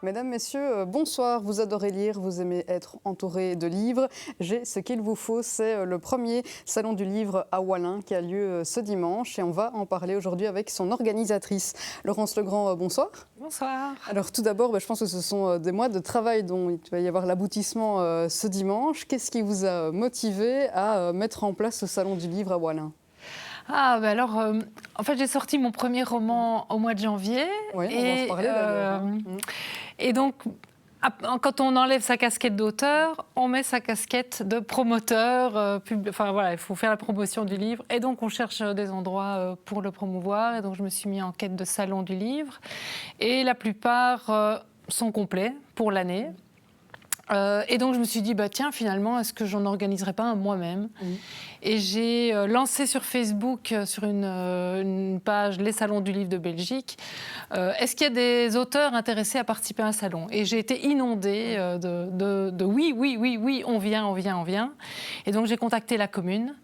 Mesdames, Messieurs, bonsoir. Vous adorez lire, vous aimez être entouré de livres. J'ai ce qu'il vous faut, c'est le premier salon du livre à Wallin qui a lieu ce dimanche et on va en parler aujourd'hui avec son organisatrice. Laurence Legrand, bonsoir. Bonsoir. Alors tout d'abord, je pense que ce sont des mois de travail dont il va y avoir l'aboutissement ce dimanche. Qu'est-ce qui vous a motivé à mettre en place ce salon du livre à Wallin ? En fait, j'ai sorti mon premier roman au mois de janvier. Oui, on va en reparler d'ailleurs. Et donc, quand on enlève sa casquette d'auteur, on met sa casquette de promoteur. Il faut faire la promotion du livre. Et donc, on cherche des endroits pour le promouvoir. Et donc, je me suis mis en quête de salon du livre. Et la plupart sont complets pour l'année. Et donc, je me suis dit, tiens, finalement, est-ce que j'en organiserais pas un moi-même ? Et j'ai lancé sur Facebook, sur une page Les Salons du Livre de Belgique, est-ce qu'il y a des auteurs intéressés à participer à un salon ? Et j'ai été inondée de oui, on vient. Et donc, j'ai contacté la commune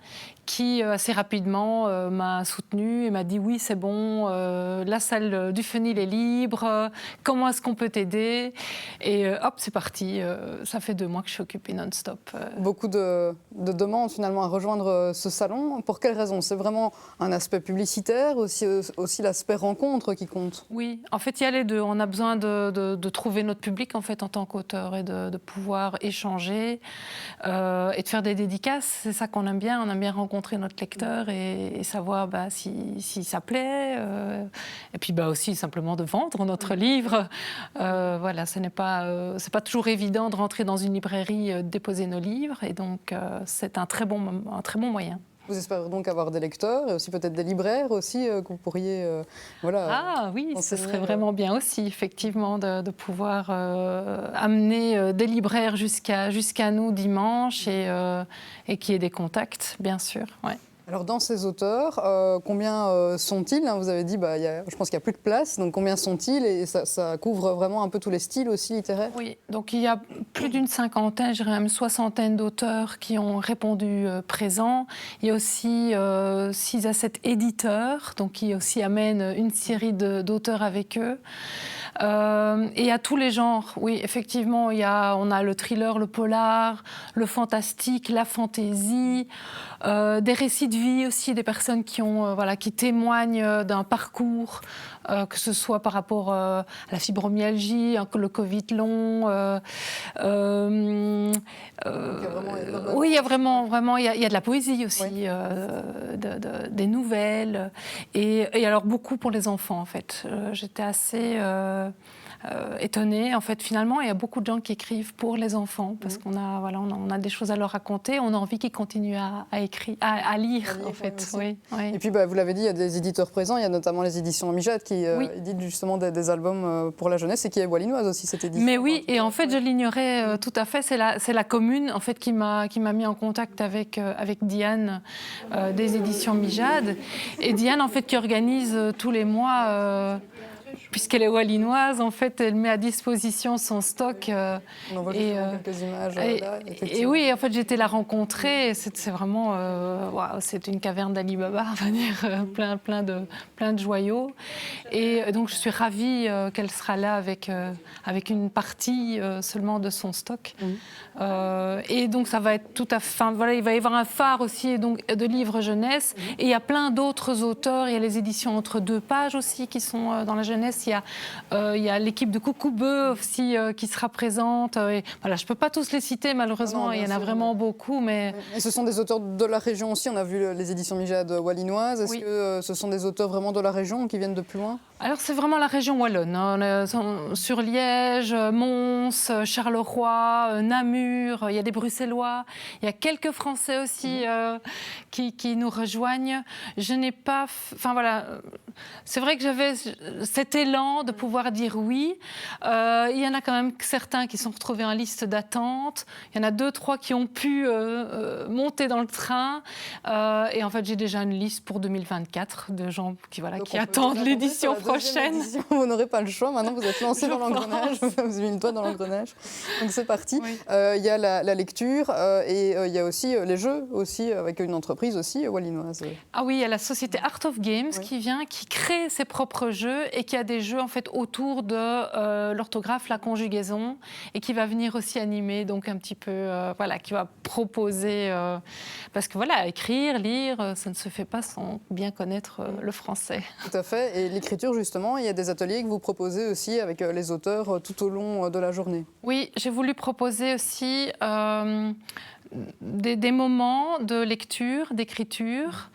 qui, assez rapidement, m'a soutenue et m'a dit oui, c'est bon, la salle du Fenil est libre, comment est-ce qu'on peut t'aider ? Et hop, c'est parti. Ça fait 2 mois que je suis occupée non-stop. Beaucoup de demandes finalement à rejoindre ce salon. Pour quelles raisons ? C'est vraiment un aspect publicitaire, aussi l'aspect rencontre qui compte ? Oui, en fait, il y a les deux. On a besoin de trouver notre public en fait en tant qu'auteur et de pouvoir échanger et de faire des dédicaces. C'est ça qu'on aime bien. On aime bien rencontrer notre lecteur et savoir si ça plaît. Et puis aussi simplement de vendre notre livre. Voilà, c'est pas toujours évident de rentrer dans une librairie, déposer nos livres. Et donc, c'est un très bon moyen. Vous espérez donc avoir des lecteurs et aussi peut-être des libraires aussi que vous pourriez oui, ce serait vraiment bien aussi effectivement de pouvoir amener des libraires jusqu'à nous dimanche et qu'il y ait des contacts, bien sûr. Ouais. Alors dans ces auteurs, combien sont-ils ? Vous avez dit, je pense qu'il n'y a plus de place, donc combien sont-ils ? Et ça couvre vraiment un peu tous les styles aussi littéraires ? Oui, donc il y a plus d'une cinquantaine, je dirais même 60 d'auteurs qui ont répondu présents. Il y a aussi 6 à 7 éditeurs, donc qui aussi amènent une série d'auteurs avec eux. Et à tous les genres, oui, effectivement, on a le thriller, le polar, le fantastique, la fantaisie, des récits de vie aussi, des personnes qui témoignent d'un parcours, que ce soit par rapport à la fibromyalgie, le Covid long. Oui, il y a vraiment, il y a de la poésie aussi, oui. Des nouvelles, et alors beaucoup pour les enfants en fait. J'étais assez étonnée. En fait, finalement, il y a beaucoup de gens qui écrivent pour les enfants parce qu'on a des choses à leur raconter. On a envie qu'ils continuent à lire, en fait. Oui. Et puis, vous l'avez dit, il y a des éditeurs présents. Il y a notamment les éditions Mijade qui éditent justement des albums pour la jeunesse et qui est wallinoise aussi, cette édition. Mais oui, et en fait, je l'ignorais tout à fait. C'est la commune, en fait, qui m'a mis en contact avec Diane des éditions Mijade. Et Diane, en fait, qui organise tous les mois... puisqu'elle est wallinoise, en fait, elle met à disposition son stock. On en voit quelques images. Et oui, en fait, j'ai été la rencontrer. Et c'est vraiment, c'est une caverne d'Ali Baba, on va dire, plein de joyaux. Et donc, je suis ravie qu'elle sera là avec une partie seulement de son stock. Et donc, ça va être tout à fait. Il va y avoir un phare aussi donc, de livres jeunesse. Et il y a plein d'autres auteurs. Il y a les éditions entre 2 pages aussi qui sont dans la jeunesse. Il y a l'équipe de Coucou Beu aussi qui sera présente. Je ne peux pas tous les citer, malheureusement. Il y en a vraiment beaucoup. Mais... Et ce sont des auteurs de la région aussi. On a vu les éditions Mijade wallinoises. Est-ce que ce sont des auteurs vraiment de la région qui viennent de plus loin ? Alors, c'est vraiment la région wallonne. Sur Liège, Mons, Charleroi, Namur. Il y a des Bruxellois. Il y a quelques Français aussi qui nous rejoignent. Je n'ai pas... C'est vrai que j'avais cet élan de pouvoir dire oui. Il y en a quand même certains qui sont retrouvés en liste d'attente. Il y en a 2-3 qui ont pu monter dans le train. Et en fait, j'ai déjà une liste pour 2024 de gens qui attendent l'édition prochaine. Vous n'aurez pas le choix. Maintenant, vous êtes lancé dans l'engrenage. Vous avez mis le doigt dans l'engrenage. Donc, c'est parti. Oui. Il y a la lecture et il y a aussi les jeux, aussi, avec une entreprise aussi wallinoise. Ah oui, il y a la société Art of Games qui vient, qui crée ses propres jeux et qui a a des jeux en fait autour de l'orthographe, la conjugaison, et qui va venir aussi animer, donc un petit peu, voilà, qui va proposer, parce que voilà, écrire, lire, ça ne se fait pas sans bien connaître le français. Tout à fait. Et l'écriture, justement, il y a des ateliers que vous proposez aussi avec les auteurs tout au long de la journée. Oui, j'ai voulu proposer aussi des moments de lecture, d'écriture.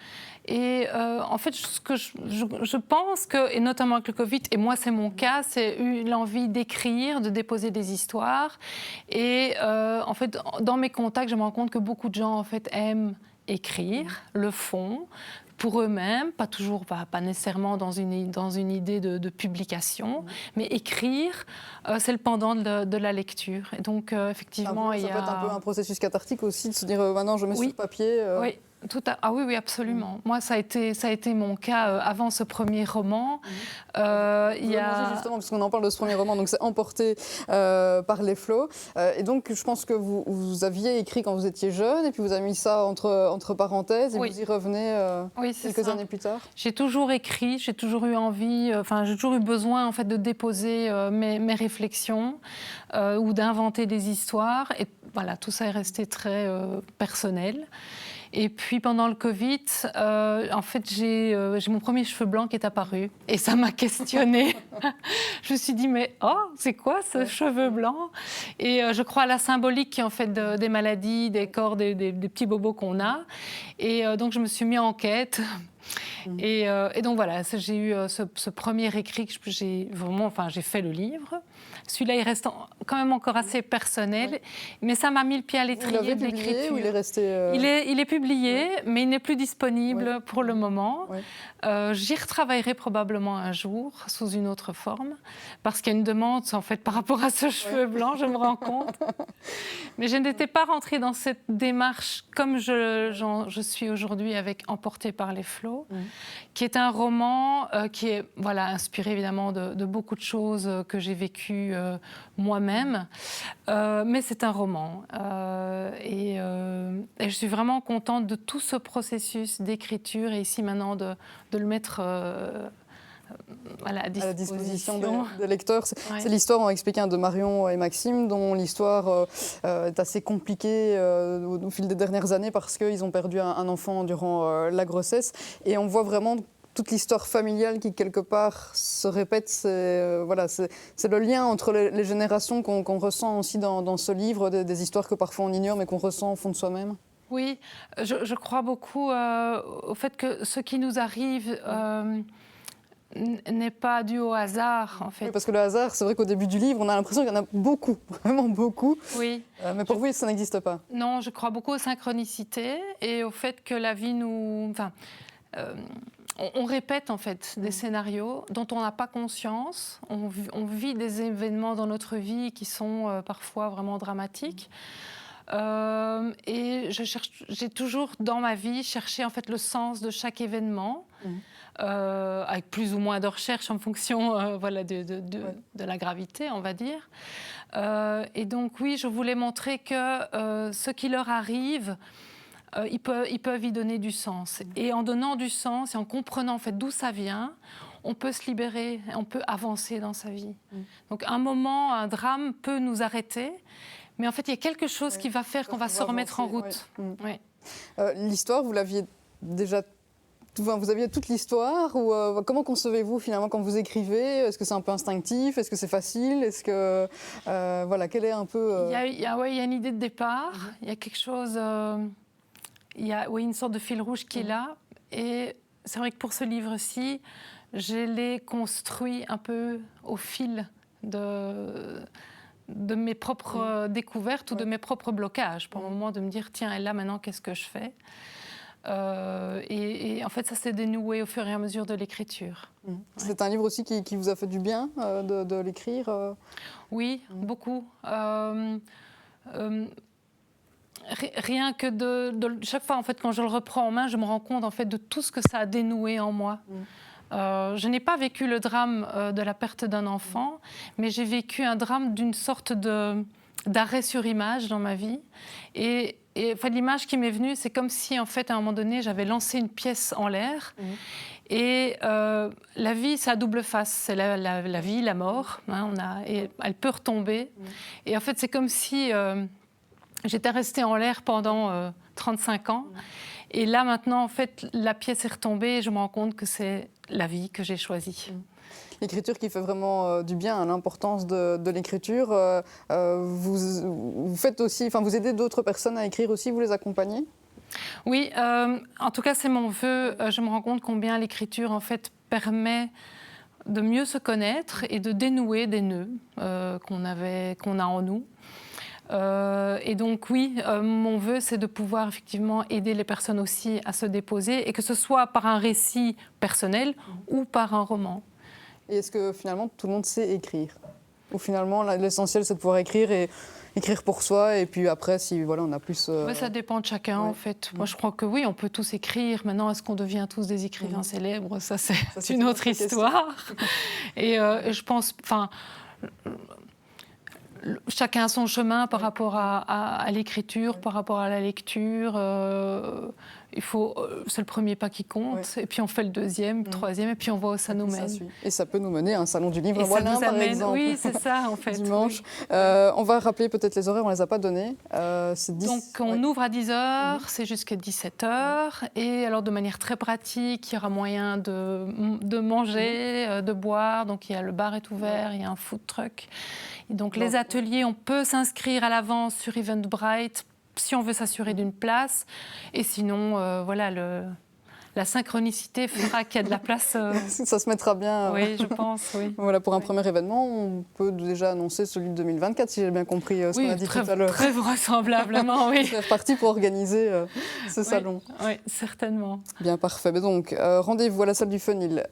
Et en fait, ce que je pense que, et notamment avec le Covid, et moi c'est mon cas, c'est eu l'envie d'écrire, de déposer des histoires. Et en fait, dans mes contacts, je me rends compte que beaucoup de gens en fait aiment écrire, le font pour eux-mêmes, pas toujours, pas nécessairement dans une idée de publication, mais écrire, c'est le pendant de la lecture. Et donc, effectivement, ça peut être un peu un processus cathartique aussi, de se dire maintenant je mets sur papier. Oui. Oui, absolument. Moi, ça a été mon cas avant ce premier roman. Justement, parce qu'on en parle de ce premier roman, donc c'est Emporté par les flots. Et donc, je pense que vous aviez écrit quand vous étiez jeune, et puis vous avez mis ça entre parenthèses, et vous y revenez quelques années plus tard. J'ai toujours écrit, j'ai toujours eu envie, j'ai toujours eu besoin en fait de déposer mes réflexions ou d'inventer des histoires. Et voilà, tout ça est resté très personnel. Et puis pendant le Covid, en fait, j'ai mon premier cheveu blanc qui est apparu et ça m'a questionnée. Je me suis dit mais c'est quoi ce cheveu blanc? Et je crois à la symbolique en fait des maladies, des corps, des petits bobos qu'on a. Et donc je me suis mis en quête. Et donc voilà, j'ai eu ce premier écrit que j'ai fait le livre. Celui-là, il reste quand même encore assez personnel, mais ça m'a mis le pied à l'étrier de l'écriture. Ou il est resté il est publié, mais il n'est plus disponible pour le moment. J'y retravaillerai probablement un jour sous une autre forme, parce qu'il y a une demande en fait par rapport à ce cheveu blanc, je me rends compte. Mais je n'étais pas rentrée dans cette démarche comme je suis aujourd'hui avec Emporté par les flots, qui est un roman qui est inspiré évidemment de beaucoup de choses que j'ai vécues moi-même, mais c'est un roman et je suis vraiment contente de tout ce processus d'écriture et ici maintenant de le mettre à disposition des lecteurs. C'est l'histoire, on va expliquer, de Marion et Maxime, dont l'histoire est assez compliquée au fil des dernières années parce qu'ils ont perdu un enfant durant la grossesse. Et on voit vraiment toute l'histoire familiale qui, quelque part, se répète. C'est le lien entre les générations qu'on ressent aussi dans ce livre, des histoires que parfois on ignore mais qu'on ressent au fond de soi-même. Oui, je crois beaucoup au fait que ce qui nous arrive n'est pas dû au hasard, en fait. Oui, parce que le hasard, c'est vrai qu'au début du livre, on a l'impression qu'il y en a beaucoup, vraiment beaucoup. Oui. Mais pour vous, ça n'existe pas. Non, je crois beaucoup aux synchronicités et au fait que la vie nous... on répète en fait des scénarios dont on n'a pas conscience. On vit des événements dans notre vie qui sont parfois vraiment dramatiques. Et j'ai toujours dans ma vie cherché en fait le sens de chaque événement, avec plus ou moins de recherche en fonction de la gravité, on va dire. Et donc oui, je voulais montrer que ce qui leur arrive, ils peuvent y donner du sens. Et en donnant du sens et en comprenant en fait d'où ça vient, on peut se libérer, on peut avancer dans sa vie. Donc un moment, un drame peut nous arrêter, mais en fait il y a quelque chose qui va faire qu'on va se remettre en route. L'histoire, vous l'aviez déjà... Vous aviez toute l'histoire ou comment concevez-vous finalement quand vous écrivez? Est-ce que c'est un peu instinctif? Est-ce que c'est facile? Est-ce que quelle est un peu il y a une idée de départ. Il y a quelque chose. Il y a une sorte de fil rouge qui est là. Et c'est vrai que pour ce livre-ci, je l'ai construit un peu au fil de mes propres découvertes ou de mes propres blocages. Pour le moment de me dire tiens, et là maintenant qu'est-ce que je fais? Et en fait, ça s'est dénoué au fur et à mesure de l'écriture. C'est un livre aussi qui vous a fait du bien de l'écrire Oui, beaucoup. Rien que chaque fois, en fait, quand je le reprends en main, je me rends compte en fait, de tout ce que ça a dénoué en moi. Je n'ai pas vécu le drame de la perte d'un enfant, mais j'ai vécu un drame d'une sorte d'arrêt sur image dans ma vie. Et l'image qui m'est venue, c'est comme si, en fait, à un moment donné, j'avais lancé une pièce en l'air Et la vie, c'est à double face. C'est la vie, la mort. Hein, et elle peut retomber. Et en fait, c'est comme si j'étais restée en l'air pendant 35 ans. Et là, maintenant, en fait, la pièce est retombée et je me rends compte que c'est la vie que j'ai choisie. L'écriture qui fait vraiment du bien, l'importance de l'écriture. Vous faites aussi, enfin, vous aidez d'autres personnes à écrire aussi, vous les accompagnez ? Oui, en tout cas, c'est mon vœu. Je me rends compte combien l'écriture, en fait, permet de mieux se connaître et de dénouer des nœuds qu'on a en nous. Et donc oui, mon vœu, c'est de pouvoir effectivement aider les personnes aussi à se déposer, et que ce soit par un récit personnel ou par un roman. Et est-ce que finalement tout le monde sait écrire ? Ou finalement l'essentiel c'est de pouvoir écrire et écrire pour soi, et puis après si voilà, on a plus... Ouais, ça dépend de chacun en fait. Moi je crois que oui, on peut tous écrire. Maintenant, est-ce qu'on devient tous des écrivains célèbres ? Ça c'est une autre histoire. Et je pense... Chacun a son chemin par rapport à l'écriture, par rapport à la lecture. C'est le premier pas qui compte, et puis on fait le deuxième, le troisième, et puis on voit où ça nous mène. Et ça peut nous mener à un salon du livre, voilà, par exemple. Oui, c'est ça en fait. Dimanche. Oui. On va rappeler peut-être les horaires, on ne les a pas donnés. Donc on ouvre à 10h, c'est jusqu'à 17h, et alors de manière très pratique, il y aura moyen de manger, de boire, donc il y a le bar est ouvert, il y a un food truck. Et donc les ateliers, on peut s'inscrire à l'avance sur Eventbrite si on veut s'assurer d'une place. Et sinon, voilà, la synchronicité fera qu'il y a de la place. Ça se mettra bien. Oui, je pense, oui. Voilà, pour un premier événement, on peut déjà annoncer celui de 2024, si j'ai bien compris ce qu'on a dit tout à l'heure. Très vraisemblablement, oui. C'est reparti pour organiser ce salon. Oui, certainement. Bien, parfait. Mais donc, rendez-vous à la salle du Fenil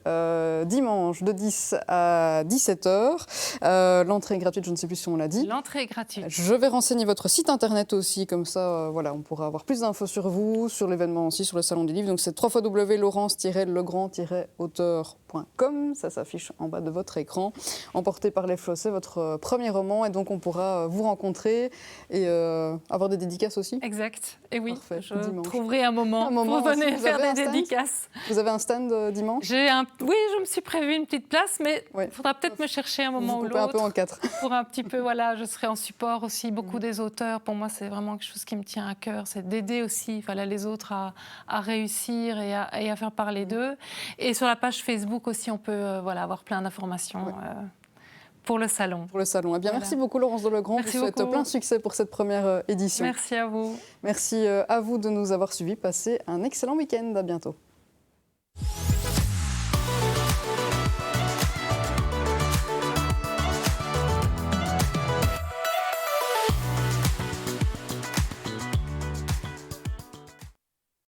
dimanche de 10 à 17h. L'entrée est gratuite, je ne sais plus si on l'a dit. L'entrée est gratuite. Je vais renseigner votre site internet aussi, comme ça, voilà, on pourra avoir plus d'infos sur vous, sur l'événement aussi, sur le salon du livre. Donc, c'est www.laurence-legrand-auteur.com. Ça s'affiche en bas de votre écran. Emporté par les flots, c'est votre premier roman, et donc on pourra vous rencontrer et avoir des dédicaces aussi. Exact. Et oui, parfait. je Dimanche. trouverai un moment pour venir faire des dédicaces. Vous avez un stand dimanche ? Oui, je me suis prévu une petite place, mais il faudra peut-être me chercher un moment ou l'autre. Un peu en quatre. Pour un petit peu, voilà, je serai en support aussi. Beaucoup des auteurs, pour moi, c'est vraiment quelque chose qui me tient à cœur. C'est d'aider aussi les autres à réussir et à faire parler d'eux. Et sur la page Facebook aussi, on peut avoir plein d'informations. Pour le salon. Pour le salon. Eh bien, merci beaucoup Laurence Delegrand. Je vous souhaite plein de succès pour cette première édition. Merci à vous. Merci à vous de nous avoir suivis. Passez un excellent week-end. À bientôt.